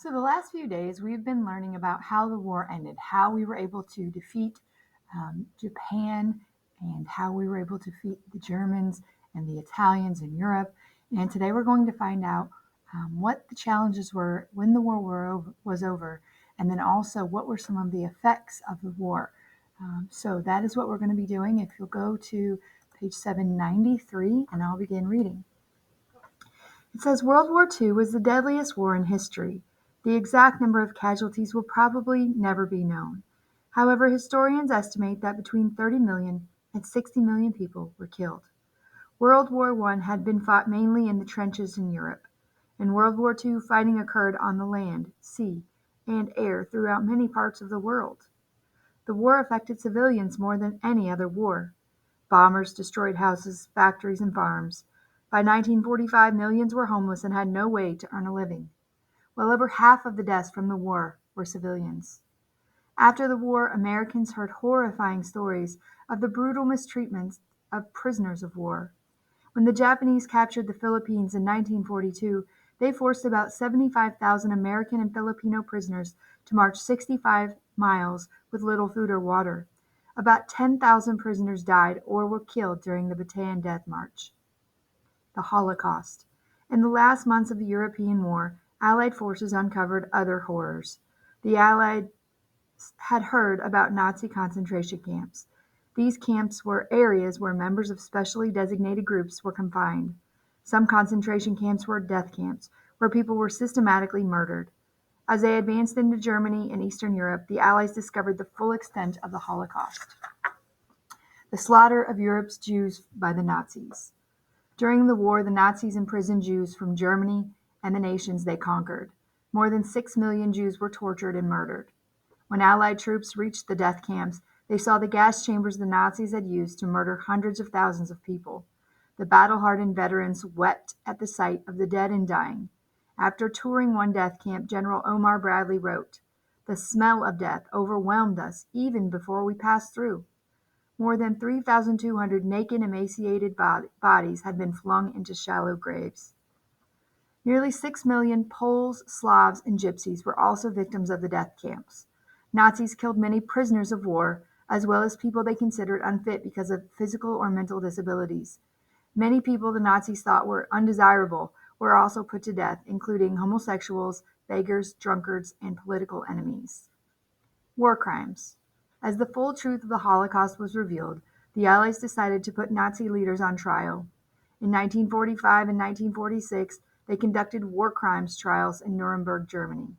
So, the last few days, we've been learning about how the war ended, how we were able to defeat Japan, and how we were able to defeat the Germans and the Italians in Europe. And today, we're going to find out what the challenges were when the was over, and then also what were some of the effects of the war. So, that is what we're going to be doing. If you'll go to page 793, and I'll begin reading. It says World War II was the deadliest war in history. The exact number of casualties will probably never be known. However, historians estimate that between 30 million and 60 million people were killed. World War I had been fought mainly in the trenches in Europe. In World War II, fighting occurred on the land, sea, and air throughout many parts of the world. The war affected civilians more than any other war. Bombers destroyed houses, factories, and farms. By 1945, millions were homeless and had no way to earn a living. Well over half of the deaths from the war were civilians. After the war, Americans heard horrifying stories of the brutal mistreatment of prisoners of war. When the Japanese captured the Philippines in 1942, they forced about 75,000 American and Filipino prisoners to march 65 miles with little food or water. About 10,000 prisoners died or were killed during the Bataan Death March. The Holocaust. In the last months of the European war, Allied forces uncovered other horrors. The Allies had heard about Nazi concentration camps. These camps were areas where members of specially designated groups were confined. Some concentration camps were death camps, where people were systematically murdered. As they advanced into Germany and Eastern Europe, the Allies discovered the full extent of the Holocaust. The slaughter of Europe's Jews by the Nazis. During the war, the Nazis imprisoned Jews from Germany and the nations they conquered. More than 6 million Jews were tortured and murdered. When Allied troops reached the death camps, they saw the gas chambers the Nazis had used to murder hundreds of thousands of people. The battle-hardened veterans wept at the sight of the dead and dying. After touring one death camp, General Omar Bradley wrote, "The smell of death overwhelmed us even before we passed through." More than 3,200 naked, emaciated bodies had been flung into shallow graves. Nearly 6 million Poles, Slavs, and Gypsies were also victims of the death camps. Nazis killed many prisoners of war, as well as people they considered unfit because of physical or mental disabilities. Many people the Nazis thought were undesirable were also put to death, including homosexuals, beggars, drunkards, and political enemies. War crimes. As the full truth of the Holocaust was revealed, the Allies decided to put Nazi leaders on trial. In 1945 and 1946, they conducted war crimes trials in Nuremberg, Germany.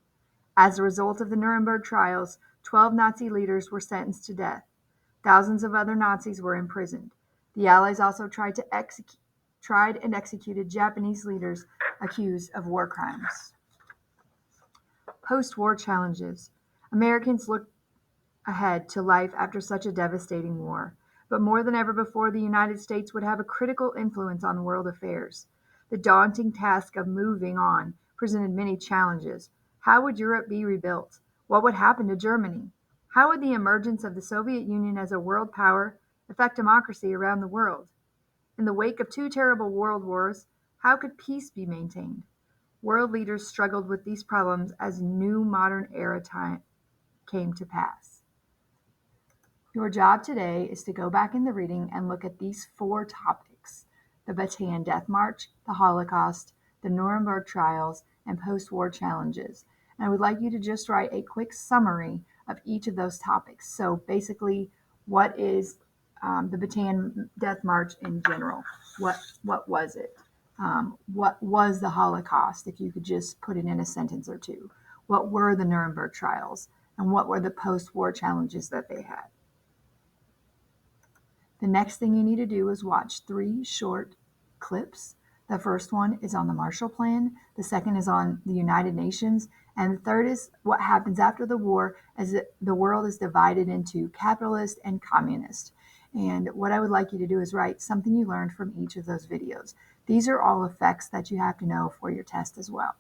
As a result of the Nuremberg trials, 12 Nazi leaders were sentenced to death. Thousands of other Nazis were imprisoned. The Allies also tried and executed Japanese leaders accused of war crimes. Post-war challenges. Americans looked ahead to life after such a devastating war. But more than ever before, the United States would have a critical influence on world affairs. The daunting task of moving on presented many challenges. How would Europe be rebuilt? What would happen to Germany? How would the emergence of the Soviet Union as a world power affect democracy around the world? In the wake of two terrible world wars, how could peace be maintained? World leaders struggled with these problems as new modern era time came to pass. Your job today is to go back in the reading and look at these 4 topics: the Bataan Death March, the Holocaust, the Nuremberg trials, and post-war challenges. And I would like you to just write a quick summary of each of those topics. So basically, what is the Bataan Death March in general? What was it? What was the Holocaust, if you could just put it in a sentence or two? What were the Nuremberg trials? And what were the post-war challenges that they had? The next thing you need to do is watch 3 short clips. The first one is on the Marshall Plan, the second is on the United Nations, and the third is what happens after the war as the world is divided into capitalist and communist. And what I would like you to do is write something you learned from each of those videos. These are all effects that you have to know for your test as well.